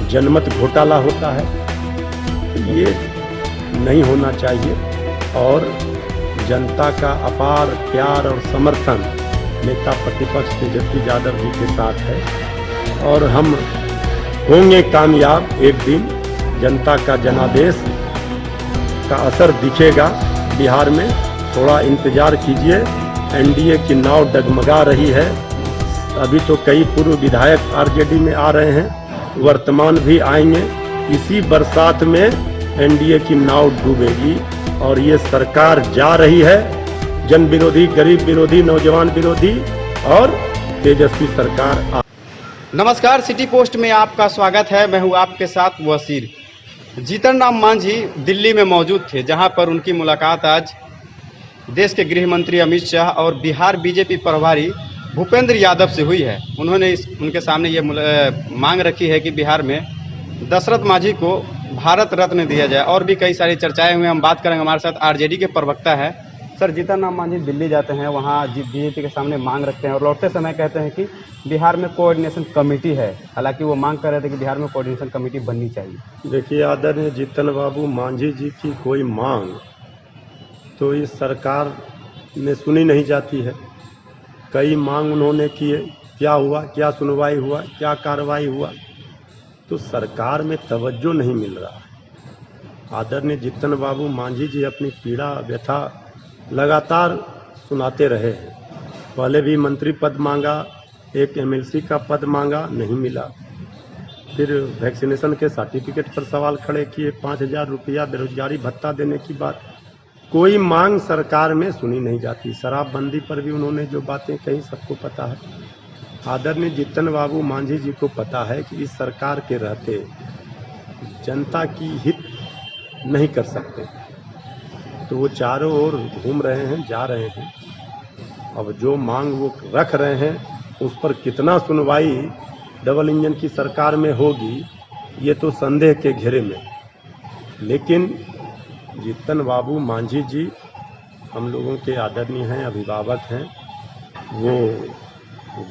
जनमत घोटाला होता है। ये नहीं होना चाहिए और जनता का अपार प्यार और समर्थन नेता प्रतिपक्ष तेजस्वी यादव जी के साथ है और हम होंगे कामयाब। एक दिन जनता का जनादेश का असर दिखेगा बिहार में। थोड़ा इंतजार कीजिए। एनडीए की नाव डगमगा रही है। अभी तो कई पूर्व विधायक आरजेडी में आ रहे हैं, वर्तमान भी आएंगे। इसी बरसात में एनडीए की नाव डूबेगी और ये सरकार जा रही है जन विरोधी, गरीब विरोधी, नौजवान विरोधी और तेजस्वी सरकार। नमस्कार, सिटी पोस्ट में आपका स्वागत है। मैं हूं आपके साथ वसीर। जीतन राम मांझी दिल्ली में मौजूद थे, जहां पर उनकी मुलाकात आज देश के गृह मंत्री अमित शाह और बिहार बीजेपी प्रभारी भूपेंद्र यादव से हुई है। उन्होंने उनके सामने ये मांग रखी है कि बिहार में दशरथ मांझी को भारत रत्न दिया जाए और भी कई सारी चर्चाएं हुई। हम बात करेंगे, हमारे साथ आरजेडी के प्रवक्ता है। सर, जीतन राम मांझी दिल्ली जाते हैं, वहाँ बीजेपी के सामने मांग रखते हैं और लौटते समय कहते हैं कि बिहार में कोऑर्डिनेशन कमेटी है। हालांकि वो मांग कर रहे थे कि बिहार में कोऑर्डिनेशन कमेटी बननी चाहिए। देखिए, आदरणीय जीतन बाबू मांझी जी की कोई मांग तो इस सरकार में सुनी नहीं जाती है। कई मांग उन्होंने किए, क्या हुआ, क्या सुनवाई हुआ, क्या कार्रवाई हुआ, तो सरकार में तवज्जो नहीं मिल रहा है। आदरणीय जीतन बाबू मांझी जी अपनी पीड़ा व्यथा लगातार सुनाते रहे हैं। पहले भी मंत्री पद मांगा, एक एमएलसी का पद मांगा, नहीं मिला। फिर वैक्सीनेशन के सर्टिफिकेट पर सवाल खड़े किए, 5,000 रुपया बेरोजगारी भत्ता देने की बात। कोई मांग सरकार में सुनी नहीं जाती। शराबबंदी पर भी उन्होंने जो बातें कही सबको पता है। आदरणीय जीतन बाबू मांझी जी को पता है कि इस सरकार के रहते जनता की हित नहीं कर सकते, तो वो चारों ओर घूम रहे हैं, जा रहे हैं। अब जो मांग वो रख रहे हैं उस पर कितना सुनवाई डबल इंजन की सरकार में होगी, ये तो संदेह के घेरे में। लेकिन जीतन बाबू मांझी जी हम लोगों के आदरणीय हैं, अभिभावक हैं। वो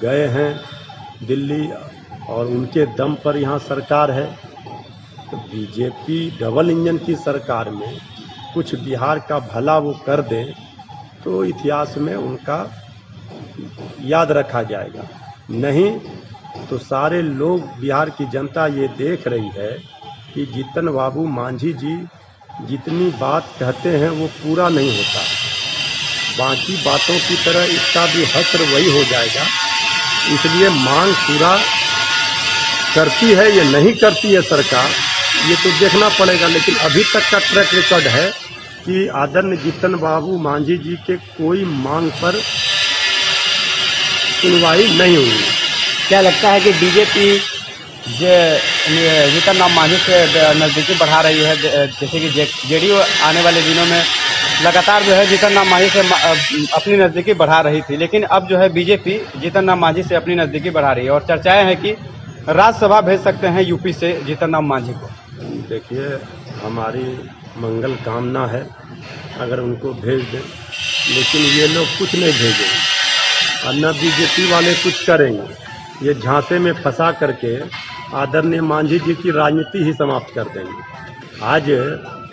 गए हैं दिल्ली और उनके दम पर यहाँ सरकार है। तो बीजेपी डबल इंजन की सरकार में कुछ बिहार का भला वो कर दें तो इतिहास में उनका याद रखा जाएगा। नहीं तो सारे लोग, बिहार की जनता ये देख रही है कि जीतन बाबू मांझी जी जितनी बात कहते हैं वो पूरा नहीं होता। बाकी बातों की तरह इसका भी हश्र वही हो जाएगा। इसलिए मांग पूरा करती है या नहीं करती है सरकार, ये तो देखना पड़ेगा। लेकिन अभी तक का ट्रैक रिकॉर्ड है कि आदरणीय जीतन बाबू मांझी जी के कोई मांग पर सुनवाई नहीं हुई। क्या लगता है कि बीजेपी जीतन राम मांझी से नज़दीकी बढ़ा रही है? जैसे कि जेडीयू आने वाले दिनों में लगातार जो है जीतन राम मांझी से अपनी नज़दीकी बढ़ा रही थी, लेकिन अब जो है बीजेपी जीतन राम मांझी से अपनी नज़दीकी बढ़ा रही है और चर्चाएं हैं कि राज्यसभा भेज सकते हैं यूपी से जीतन राम मांझी को। देखिए, हमारी मंगल कामना है अगर उनको भेज दें, लेकिन ये लोग कुछ नहीं भेजेंगे और न बीजेपी वाले कुछ करेंगे। ये झांसे में फंसा करके आदरणीय मांझी जी की राजनीति ही समाप्त कर देंगे। आज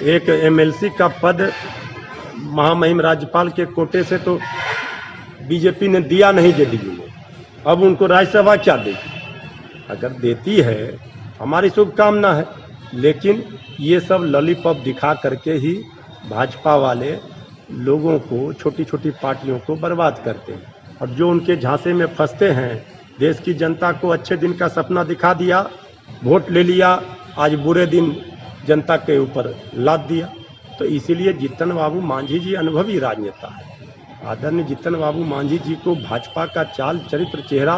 एक एमएलसी का पद महामहिम राज्यपाल के कोटे से तो बीजेपी ने दिया नहीं जेडीयू ने, अब उनको राज्यसभा क्या देगी? अगर देती है हमारी शुभकामना है, लेकिन ये सब लॉलीपॉप दिखा करके ही भाजपा वाले लोगों को, छोटी छोटी पार्टियों को बर्बाद करते हैं। और जो उनके झांसे में फंसते हैं, देश की जनता को अच्छे दिन का सपना दिखा दिया, वोट ले लिया, आज बुरे दिन जनता के ऊपर लाद दिया। तो इसीलिए जीतन बाबू मांझी जी अनुभवी राजनेता है। आदरणीय जीतन बाबू मांझी जी को भाजपा का चाल, चरित्र, चेहरा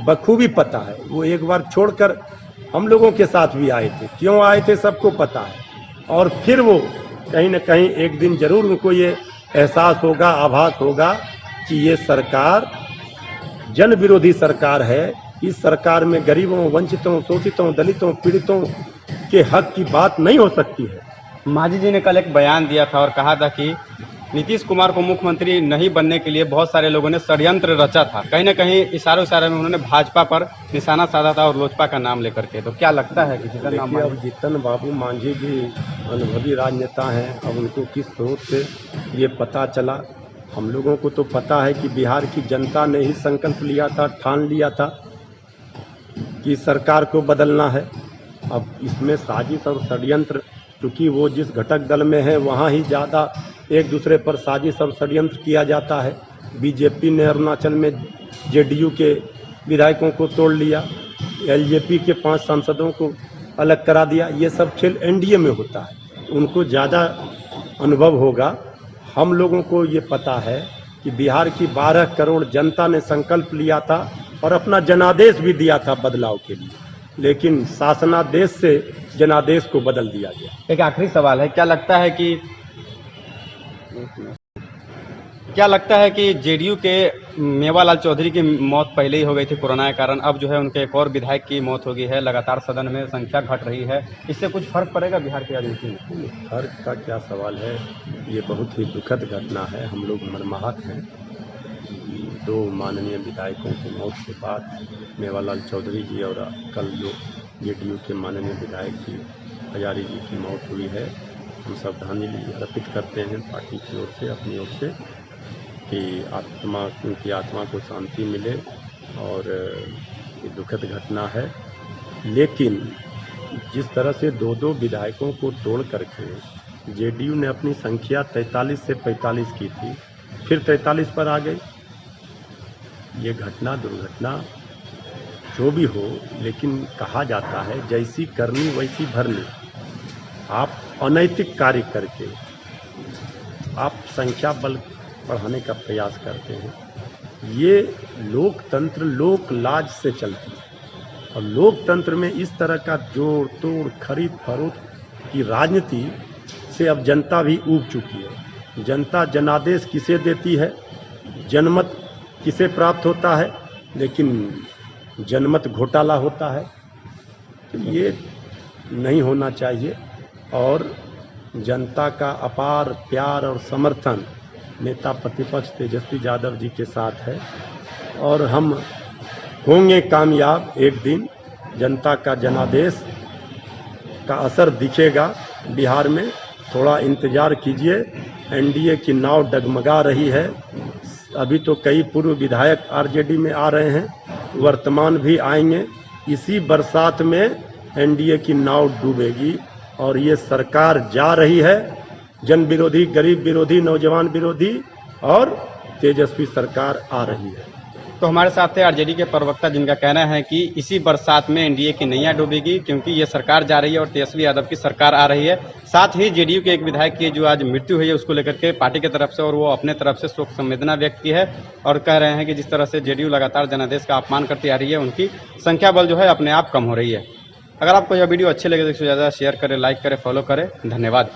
बखूबी पता है। वो एक बार छोड़कर हम लोगों के साथ भी आए थे, क्यों आए थे सबको पता है। और फिर वो कहीं न कहीं एक दिन जरूर उनको ये एहसास होगा, आभास होगा कि ये सरकार जन विरोधी सरकार है। इस सरकार में गरीबों, वंचितों, शोषितों, दलितों, पीड़ितों के हक की बात नहीं हो सकती है। मांझी जी ने कल एक बयान दिया था और कहा था कि नीतीश कुमार को मुख्यमंत्री नहीं बनने के लिए बहुत सारे लोगों ने षड्यंत्र रचा था। कहीं ना कहीं इशारों में उन्होंने भाजपा पर निशाना साधा था और लोजपा का नाम लेकर के। तो क्या लगता है कि जीतन राम देखिए, अब मांझी जीतन बाबू मांझी जी अनुभवी राजनेता हैं। अब उनको किस स्रोत से ये पता चला? हम लोगों को तो पता है कि बिहार की जनता ने ही संकल्प लिया था, ठान लिया था कि सरकार को बदलना है। अब इसमें साजिश और षड्यंत्र, क्योंकि वो जिस घटक दल में है वहाँ ही ज़्यादा एक दूसरे पर साजिश और षड्यंत्र किया जाता है। बीजेपी ने अरुणाचल में जेडीयू के विधायकों को तोड़ लिया, एलजेपी के 5 सांसदों को अलग करा दिया। ये सब खेल एनडीए में होता है, उनको ज़्यादा अनुभव होगा। हम लोगों को ये पता है कि बिहार की 12 करोड़ जनता ने संकल्प लिया था और अपना जनादेश भी दिया था बदलाव के लिए, लेकिन शासनादेश से जनादेश को बदल दिया गया। एक आखिरी सवाल है, क्या लगता है कि जेडीयू के मेवालाल चौधरी की मौत पहले ही हो गई थी कोरोना के कारण, अब जो है उनके एक और विधायक की मौत हो गई है, लगातार सदन में संख्या घट रही है, इससे कुछ फर्क पड़ेगा बिहार की राजनीति में? फर्क का क्या सवाल है, ये बहुत ही दुखद घटना है। हम लोग मर्माहत हैं। 2 माननीय विधायकों की मौत के बाद मेवालाल चौधरी जी और कल जो जेडीयू के माननीय विधायक जी हजारी जी की मौत हुई है, हम श्रद्धांजलि अर्पित करते हैं पार्टी की ओर से, अपनी ओर से, कि उनकी आत्मा को शांति मिले। और ये दुखद घटना है, लेकिन जिस तरह से 2-2 विधायकों को तोड़ करके जेडीयू ने अपनी संख्या 43 से 45 की थी, फिर 43 पर आ गई। ये घटना, दुर्घटना जो भी हो, लेकिन कहा जाता है जैसी करनी वैसी भरनी। आप अनैतिक कार्य करके आप संख्या बल बढ़ाने का प्रयास करते हैं। ये लोकतंत्र लोक लाज से चलती है, और लोकतंत्र में इस तरह का जोड़ तोड़, खरीद फरोख्त की राजनीति से अब जनता भी ऊब चुकी है। जनता जनादेश किसे देती है, जनमत किसे प्राप्त होता है, लेकिन जनमत घोटाला होता है। तो ये नहीं होना चाहिए। और जनता का अपार प्यार और समर्थन नेता प्रतिपक्ष तेजस्वी यादव जी के साथ है, और हम होंगे कामयाब एक दिन। जनता का जनादेश का असर दिखेगा बिहार में, थोड़ा इंतजार कीजिए। एनडीए की नाव डगमगा रही है। अभी तो कई पूर्व विधायक आरजेडी में आ रहे हैं, वर्तमान भी आएंगे। इसी बरसात में एनडीए की नाव डूबेगी, और ये सरकार जा रही है जन विरोधी, गरीब विरोधी, नौजवान विरोधी, और तेजस्वी सरकार आ रही है। तो हमारे साथ थे आरजेडी के प्रवक्ता, जिनका कहना है कि इसी बरसात में एनडीए की नैया डूबेगी, क्योंकि ये सरकार जा रही है और तेजस्वी यादव की सरकार आ रही है। साथ ही जेडीयू के एक विधायक की जो आज मृत्यु हुई है, उसको लेकर के पार्टी की तरफ से और वो अपने तरफ से शोक संवेदना व्यक्त की है, और कह रहे हैं कि जिस तरह से जेडीयू लगातार जनादेश का अपमान करती आ रही है, उनकी संख्या बल जो है अपने आप कम हो रही है। अगर आपको यह वीडियो अच्छे लगे तो इसको ज़्यादा शेयर करें, लाइक करें, फॉलो करें। धन्यवाद।